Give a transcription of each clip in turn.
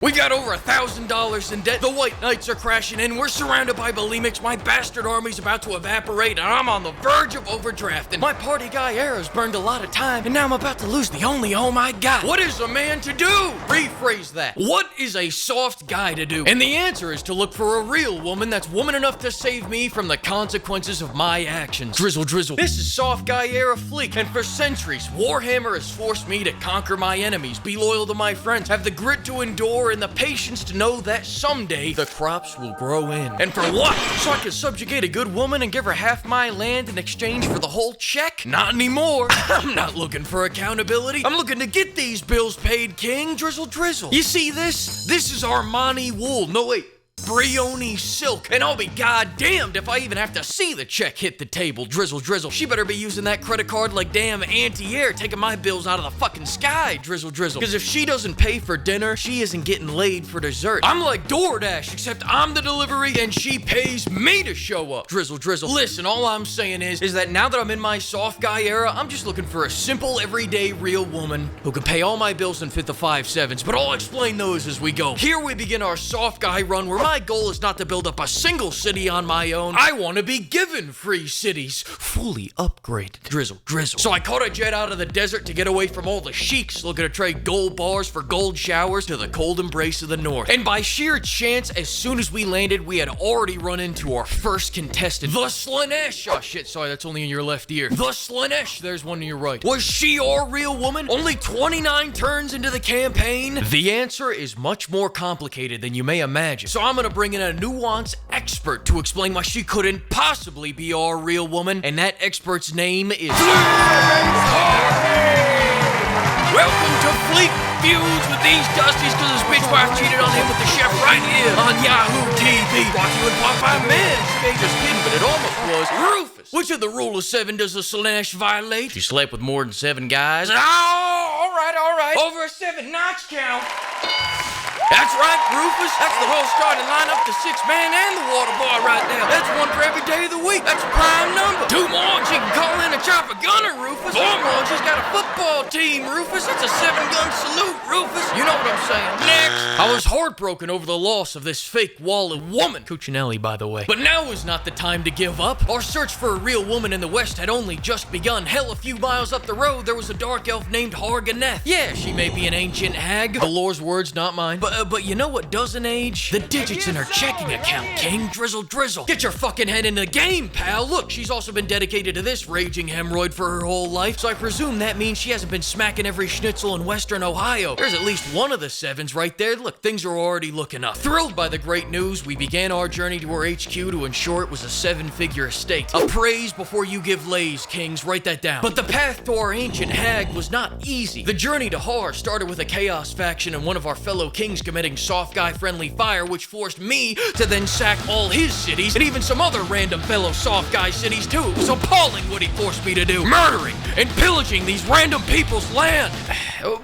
We got over $1,000 in debt, the White Knights are crashing in, we're surrounded by bulimics, my bastard army's about to evaporate, and I'm on the verge of overdrafting. My party guy Era's burned a lot of time, and now I'm about to lose the only home I got. What is a man to do? Rephrase that. What is a soft guy to do? And the answer is to look for a real woman that's woman enough to save me from the consequences of my actions. Drizzle, drizzle. This is soft guy Era Fleek, and for centuries, Warhammer has forced me to conquer my enemies, be loyal to my friends, have the grit to endure, and the patience to know that someday the crops will grow in. And for what? So I can subjugate a good woman and give her half my land in exchange for the whole check? Not anymore. I'm not looking for accountability. I'm looking to get these bills paid, King. Drizzle, drizzle. You see this? This is Armani wool. No, wait. Brioni silk, and I'll be goddamned if I even have to see the check hit the table. Drizzle, drizzle. She better be using that credit card like damn anti-air, taking my bills out of the fucking sky. Drizzle, drizzle. Because if she doesn't pay for dinner, she isn't getting laid for dessert. I'm like DoorDash, except I'm the delivery and she pays me to show up. Drizzle, drizzle. Listen, all I'm saying is that now that I'm in my soft guy era, I'm just looking for a simple, everyday, real woman who can pay all my bills and fit the 5/7s, but I'll explain those as we go. Here we begin our soft guy run, where my goal is not to build up a single city on my own. I want to be given free cities, fully upgraded. Drizzle, drizzle. So I caught a jet out of the desert to get away from all the sheiks looking to trade gold bars for gold showers to the cold embrace of the north. And by sheer chance, as soon as we landed, we had already run into our first contestant, the Slanesh. Oh shit, sorry, that's only in your left ear. The Slanesh, there's one in your right. Was she our real woman? Only 29 turns into the campaign? The answer is much more complicated than you may imagine. So I'm gonna bring in a nuanced expert to explain why she couldn't possibly be our real woman, and that expert's name is Welcome to Fleek Feuds with these dusties, cause his bitch wife cheated on him with the chef right here on Yahoo TV. Brought to you in part by man. Okay, just kidding, but it almost was. Rufus. Which of the rule of 7 does the Slanesh violate? She slept with more than 7 guys. Oh, alright. Over a 7-notch count. That's right, Rufus. That's the whole starting lineup, the 6-man and the water boy right now. That's one for every day of the week. That's a prime number. 2 more and she can call in a chopper gunner, Rufus. 4 more and she's got a football team, Rufus. That's a 7-gun salute, Rufus. You know what I'm saying. Next. I was heartbroken over the loss of this fake wall of woman. Cuccinelli, by the way. But now is not the time to give up. Our search for a real woman in the West had only just begun. Hell, a few miles up the road, there was a dark elf named Harganeth. Yeah, she may be an ancient hag. The Lord's words, not mine. But you know what doesn't age? The digits in her checking account, King. Drizzle, drizzle. Get your fucking head in the game, pal. Look, she's also been dedicated to this raging hemorrhoid for her whole life, so I presume that means she hasn't been smacking every schnitzel in Western Ohio. There's at least one of the 7s right there. Look, things are already looking up. Thrilled by the great news, we began our journey to her HQ to ensure it was a 7-figure estate. Appraise before you give lays, Kings. Write that down. But the path to our ancient hag was not easy. The journey to Har started with a chaos faction and one of our fellow kings committing soft guy friendly fire, which forced me to then sack all his cities and even some other random fellow soft guy cities too. It was appalling what he forced me to do, murdering and pillaging these random people's land.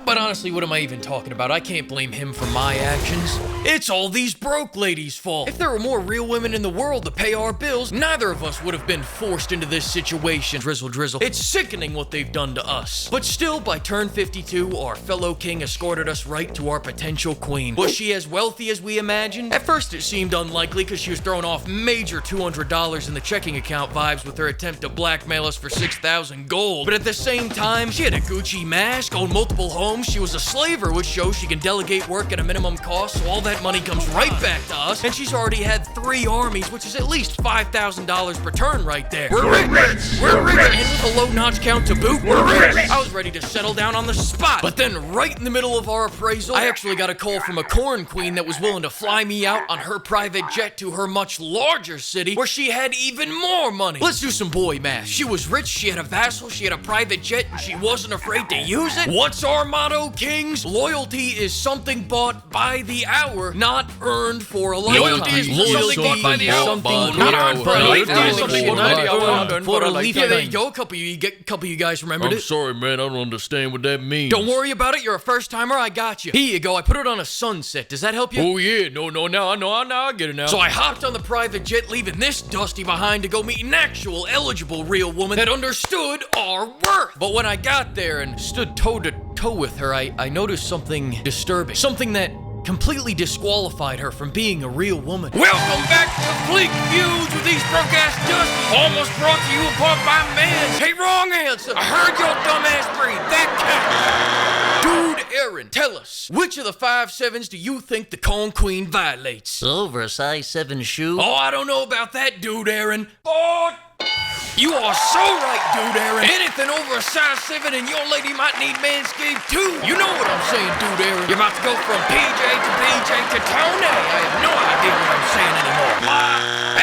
But honestly, what am I even talking about? I can't blame him for my actions. It's all these broke ladies' fault. If there were more real women in the world to pay our bills, neither of us would have been forced into this situation. Drizzle, drizzle. It's sickening what they've done to us. But still, by turn 52, our fellow king escorted us right to our potential queen. Was she as wealthy as we imagined? At first it seemed unlikely because she was throwing off major $200 in the checking account vibes with her attempt to blackmail us for 6,000 gold. But at the same time, she had a Gucci mask, owned multiple homes, she was a slaver, which shows she can delegate work at a minimum cost, so all that money comes right back to us, and she's already had 3 armies, which is at least $5,000 per turn right there. We're rich! We're rich! And with a low notch count to boot, we're rich! I was ready to settle down on the spot, but then right in the middle of our appraisal, I actually got a call from a corn queen that was willing to fly me out on her private jet to her much larger city where she had even more money. Let's do some boy math. She was rich, she had a vassal, she had a private jet, and she wasn't afraid to use it. What's our motto, Kings? Loyalty is something bought by the hour, not earned for a lifetime. Loyalty is something bought by the hour, not earned for a lifetime. For a lifetime. There you go. A couple of you guys remembered it. I'm sorry, man. I don't understand what that means. Don't worry about it. You're a first timer. I got you. Here you go. I put it on a sunset. Does that help you? Oh yeah. No. Now I get it now. So I hopped on the private jet, leaving this dusty behind to go meet an actual eligible real woman that understood our worth. But when I got there and stood toe to toe with her, I noticed something disturbing. Something that completely disqualified her from being a real woman. Welcome back to Fleek Feuds with these drunk-ass dusties. Almost brought to you apart by man. Hey, wrong answer. I heard your dumbass breathe. That counts. Dude Aaron, tell us, which of the 5'7s do you think the Corn Queen violates? Over a size 7 shoe? Oh, I don't know about that, Dude Aaron. Oh, you are so right, Dude Aaron. Anything over a size 7 and your lady might need Manscaped too. You know what I'm saying, Dude Aaron. You're about to go from PJ to BJ to Tony. I have no idea what I'm saying anymore.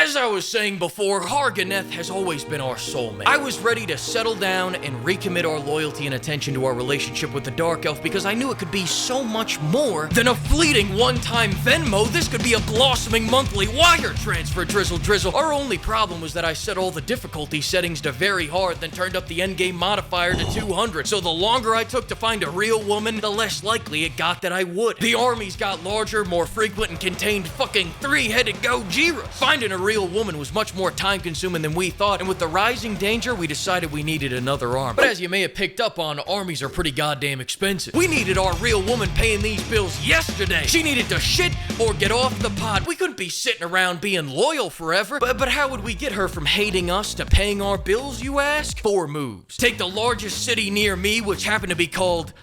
As I was saying before, Harganeth has always been our soulmate. I was ready to settle down and recommit our loyalty and attention to our relationship with the Dark Elf because I knew it could be so much more than a fleeting one-time Venmo. This could be a blossoming monthly wire transfer, drizzle. Our only problem was that I set all the difficulty settings to very hard, then turned up the endgame modifier to 200. So the longer I took to find a real woman, the less likely it got that I would. The armies got larger, more frequent, and contained fucking 3-headed Gojiras. Finding a real woman was much more time-consuming than we thought, and with the rising danger, we decided we needed another army. But as you may have picked up on, armies are pretty goddamn expensive. We needed our real woman paying these bills yesterday. She needed to shit or get off the pot. We couldn't be sitting around being loyal forever. But how would we get her from hating us to paying our bills, you ask? 4 moves. Take the largest city near me, which happened to be called...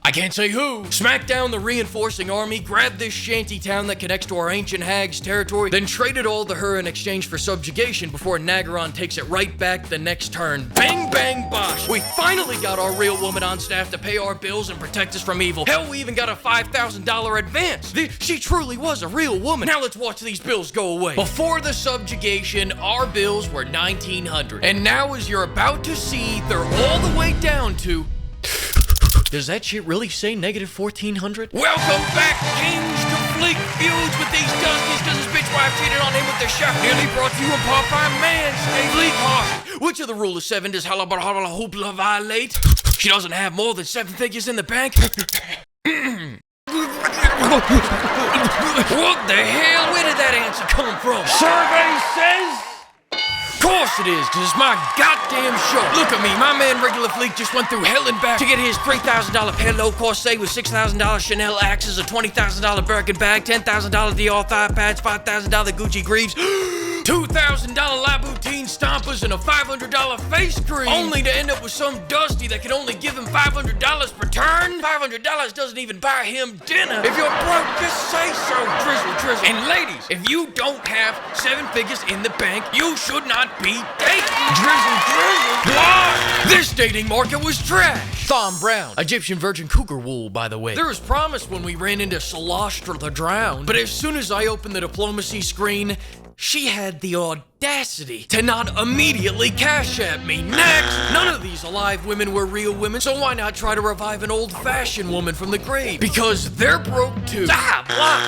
I can't say who. Smack down the reinforcing army, grab this shanty town that connects to our ancient hag's territory, then trade it all to her in exchange for subjugation before Nagaron takes it right back the next turn. Bang, bang, bosh. We finally got our real woman on staff to pay our bills and protect us from evil. Hell, we even got a $5,000 advance. She truly was a real woman. Now let's watch these bills go away. Before the subjugation, our bills were $1,900. And now, as you're about to see, they're all the way down to... Does that shit really say negative 1,400? Welcome back, kings, to Fleek Feuds with these dusties, cause his bitch wife cheated on him with the chef. Nearly brought to you in part by Manscaped. Fleek. Which of the rule of 7 does Halabala Hoopla violate? She doesn't have more than 7 figures in the bank. What the hell? Where did that answer come from? Survey says... Of course it is, cause it's my goddamn show. Look at me, my man Regular Fleek just went through hell and back to get his $3,000 Pelo Corset with $6,000 Chanel axes, a $20,000 Birkin bag, $10,000 Dior thigh pads, $5,000 Gucci Greaves, $2,000 Labutin stompers, and a $500 face cream, only to end up with some dusty that can only give him $500 per turn. $500 doesn't even buy him dinner. If you're broke, just say so, drizzle. And ladies, if you don't have 7 figures in the bank, you should not be dating. Drizzle. Why? This dating market was trash. Thom Brown, Egyptian virgin cougar wool, by the way. There was promise when we ran into Solostra the Drowned, but as soon as I opened the diplomacy screen, she had the audacity to not immediately cash at me. Next! None of these alive women were real women, so why not try to revive an old-fashioned woman from the grave? Because they're broke too. Blah!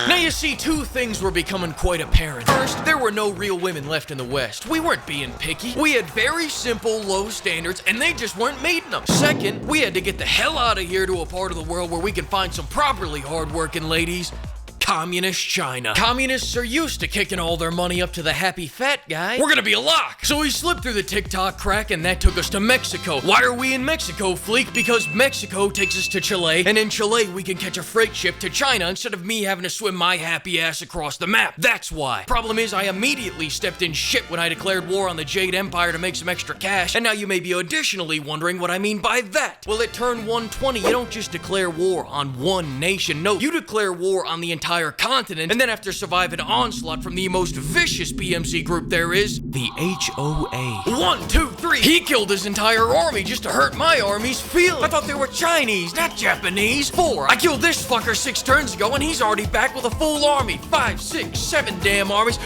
Now you see, 2 things were becoming quite apparent. First, there were no real women left in the West. We weren't being picky. We had very simple, low standards, and they just weren't meeting them. Second, we had to get the hell out of here to a part of the world where we can find some properly hard-working ladies. Communist China. Communists are used to kicking all their money up to the happy fat guy. We're gonna be a lock. So we slipped through the TikTok crack, and that took us to Mexico. Why are we in Mexico, Fleek? Because Mexico takes us to Chile, and in Chile we can catch a freight ship to China instead of me having to swim my happy ass across the map. That's why. Problem is, I immediately stepped in shit when I declared war on the Jade Empire to make some extra cash, and now you may be additionally wondering what I mean by that. Well, at turn 120, you don't just declare war on one nation. No, you declare war on the entire continent, and then after surviving onslaught from the most vicious PMC group there is, the HOA. 1, 2, 3. He killed his entire army just to hurt my army's feelings. I thought they were Chinese, not Japanese. 4. I killed this fucker 6 turns ago, and he's already back with a full army. 5, 6, 7 damn armies,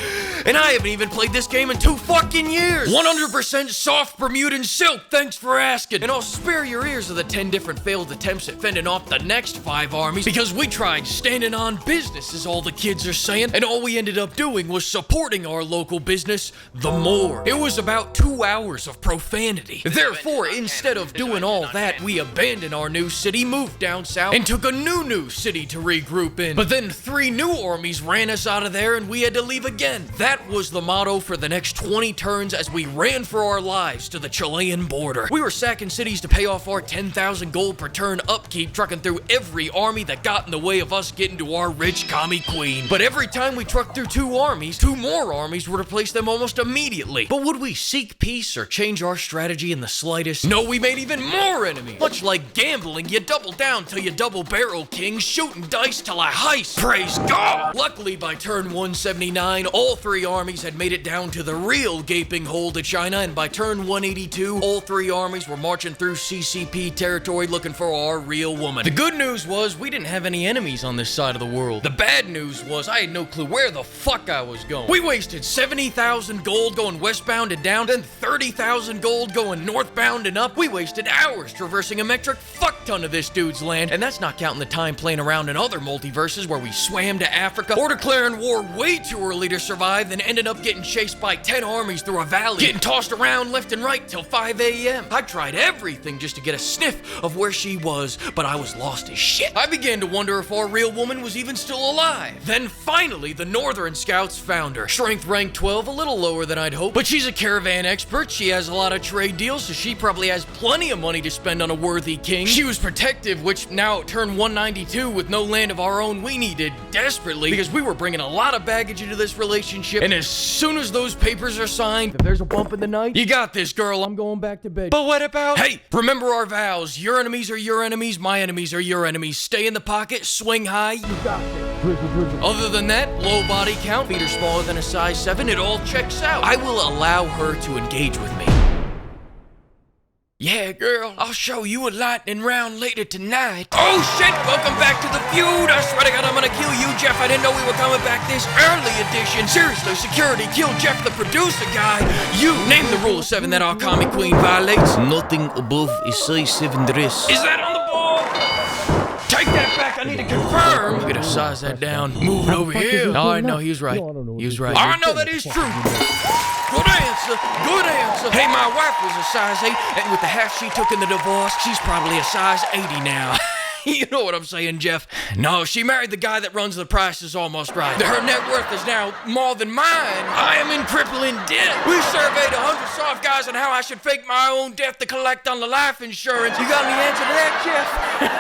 and I haven't even played this game in 2 fucking years. 100% soft Bermudan silk, thanks for asking. And I'll spare your ears of the 10 different failed attempts at fending off the next 5 armies, because we tried standing on business business, is all the kids are saying. And all we ended up doing was supporting our local business, the more. It was about 2 hours of profanity. Therefore, instead of doing all that, we abandoned our new city, moved down south, and took a new city to regroup in. But then 3 new armies ran us out of there and we had to leave again. That was the motto for the next 20 turns as we ran for our lives to the Chilean border. We were sacking cities to pay off our 10,000 gold per turn upkeep, trucking through every army that got in the way of us getting to our rich commie queen. But every time we trucked through 2 armies, 2 more armies would replace them almost immediately. But would we seek peace or change our strategy in the slightest? No, we made even more enemies. Much like gambling, you double down till you double barrel, king, shooting dice till a heist. Praise God! Luckily, by turn 179, all 3 armies had made it down to the real gaping hole to China, and by turn 182, all 3 armies were marching through CCP territory looking for our real woman. The good news was we didn't have any enemies on this side of the world. The bad news was I had no clue where the fuck I was going. We wasted 70,000 gold going westbound and down, then 30,000 gold going northbound and up. We wasted hours traversing a metric fuck ton of this dude's land, and that's not counting the time playing around in other multiverses where we swam to Africa or declaring war way too early to survive, then ended up getting chased by 10 armies through a valley, getting tossed around left and right till 5 a.m. I tried everything just to get a sniff of where she was, but I was lost as shit. I began to wonder if our real woman was even still alive. Then finally, the Northern Scouts found her. Strength rank 12, a little lower than I'd hoped, but she's a caravan expert. She has a lot of trade deals, so she probably has plenty of money to spend on a worthy king. She was protective, which now at turn 192 with no land of our own, we needed desperately because we were bringing a lot of baggage into this relationship. And as soon as those papers are signed, if there's a bump in the night, you got this, girl. I'm going back to bed. But what about? Hey, remember our vows. Your enemies are your enemies. My enemies are your enemies. Stay in the pocket. Swing high. You got this. Drizzle, drizzle. Other than that, low body count, feet are smaller than a size 7. It all checks out. I will allow her to engage with me. Yeah, girl, I'll show you a lightning round later tonight. Oh shit, welcome back to the feud. I swear to God, I'm gonna kill you, Jeff. I didn't know we were coming back this early edition. Seriously, security, kill Jeff, the producer guy. You name the rule of 7 that our comic queen violates. Nothing above a size 7 dress. Is that on the board? Take that back, I need to confirm. I'm gonna size that down. Move it over here. No, he was right. He was right. I know that is true. Good answer, good answer. Hey, my wife was a size 8, and with the half she took in the divorce, she's probably a size 80 now. You know what I'm saying, Jeff? No, she married the guy that runs The Price is Almost Right. Her net worth is now more than mine. I am in crippling debt. We surveyed 100 soft guys on how I should fake my own death to collect on the life insurance. You got any answer to that, Jeff?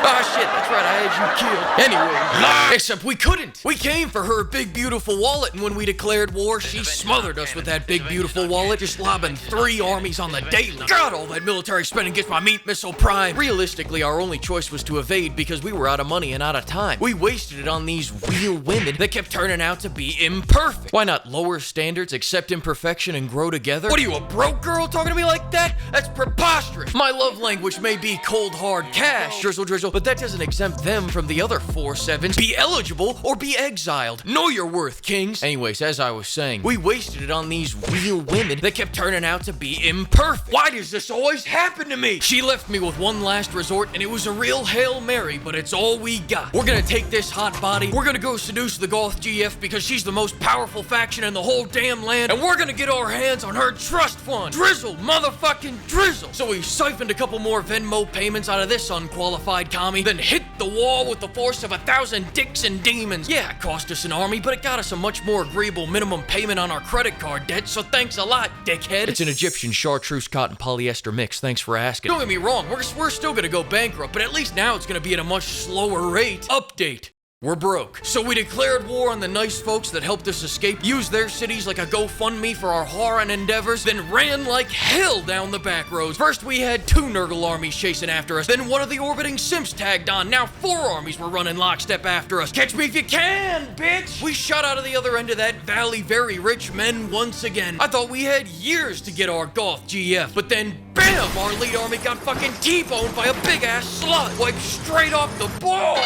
Oh, shit, that's right, I had you killed. Anyway, except we couldn't. We came for her big, beautiful wallet, and when we declared war, she smothered us with that big, beautiful wallet, just lobbing 3 armies on the daily. God, all that military spending gets my meat missile prime. Realistically, our only choice was to evade because we were out of money and out of time. We wasted it on these real women that kept turning out to be imperfect. Why not lower standards, accept imperfection, and grow together? What are you, a broke girl talking to me like that? That's preposterous. My love language may be cold hard cash, drizzle drizzle, but that doesn't exempt them from the other 4 sevens. Be eligible or be exiled. Know your worth, kings. Anyways, as I was saying, we wasted it on these real women that kept turning out to be imperfect. Why does this always happen to me? She left me with one last resort, and it was a real Hail Mary, but it's all we got. We're gonna take this hot body, we're gonna go seduce the Goth GF because she's the most powerful faction in the whole damn land, and we're gonna get our hands on her trust fund. Drizzle, motherfucking drizzle. So we siphoned a couple more Venmo payments out of this unqualified commie, then hit the wall with the force of 1,000 dicks and demons. Yeah, it cost us an army, but it got us a much more agreeable minimum payment on our credit card debt, so thanks a lot, dickhead. It's an Egyptian chartreuse cotton polyester mix, thanks for asking. Don't get me wrong, we're still gonna go bankrupt, but at least now it's gonna be at a much slower rate. Update. We're broke. So we declared war on the nice folks that helped us escape, used their cities like a GoFundMe for our whoring endeavors, then ran like hell down the back roads. First we had 2 Nurgle armies chasing after us, then one of the orbiting simps tagged on. Now 4 armies were running lockstep after us. Catch me if you can, bitch! We shot out of the other end of that valley very rich men once again. I thought we had years to get our Goth GF, but then bam! Our lead army got fucking T-boned by a big-ass slug. Wiped straight off the board.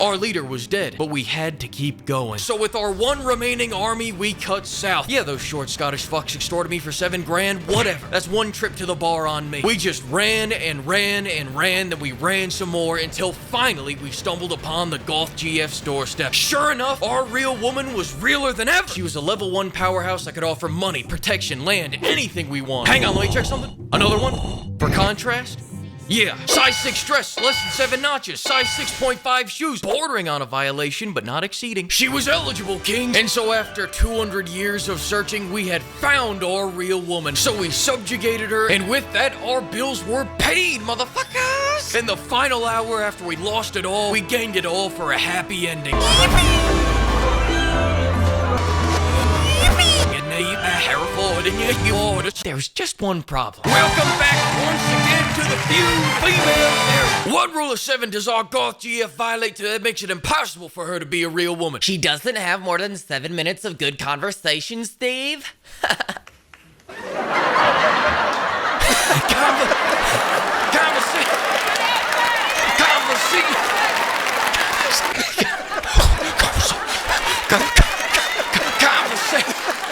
Our leader was dead, but we had to keep going. So with our one remaining army, we cut south. Yeah, those short Scottish fucks extorted me for 7 grand, whatever. That's one trip to the bar on me. We just ran and ran and ran, then we ran some more until finally we stumbled upon the Golf GF's doorstep. Sure enough, our real woman was realer than ever. She was a level 1 powerhouse that could offer money, protection, land, anything we want. Hang on, let me check something. Another one? For contrast? Yeah, size 6 dress, less than 7 notches, size 6.5 shoes, bordering on a violation, but not exceeding. She was eligible, king. And so after 200 years of searching, we had found our real woman. So we subjugated her, and with that, our bills were paid, motherfuckers! In the final hour after we lost it all, we gained it all for a happy ending. There's just one problem. Welcome back once again to the feud, female era. What rule of 7 does our Goth GF violate that makes it impossible for her to be a real woman? She doesn't have more than 7 minutes of good conversation, Steve.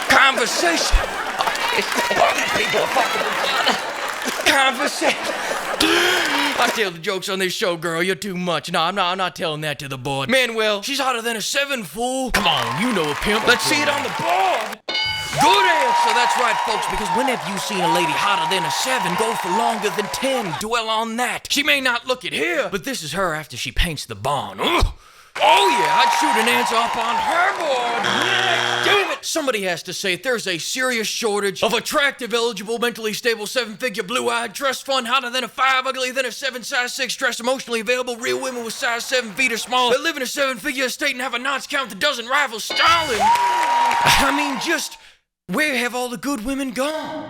Conversation. Conversation. I tell the jokes on this show, girl. You're too much. No, I'm not telling that to the board. Manuel, she's hotter than a 7, fool. Come on, you know a pimp. Let's see it on the board. Good answer. That's right, folks, because when have you seen a lady hotter than a 7 go for longer than 10? Dwell on that. She may not look it here, but this is her after she paints the barn. Ugh. Oh yeah, I'd shoot an answer up on her board. Damn it! Somebody has to say it. There's a serious shortage of attractive, eligible, mentally stable, 7-figure, blue-eyed, trust fund, hotter than a 5, uglier than a 7, size 6, dress, emotionally available, real women with size 7 feet or smaller that live in a 7-figure estate and have a notch count that doesn't rival Stalin. I mean, just where have all the good women gone?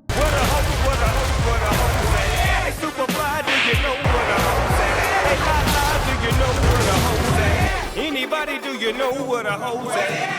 What a hoe, what a hoe, what a hoe. Hey, Superfly, do you know what a hoe say? Hey, La, do you know what a hoe say? Anybody, do you know what a hoe say?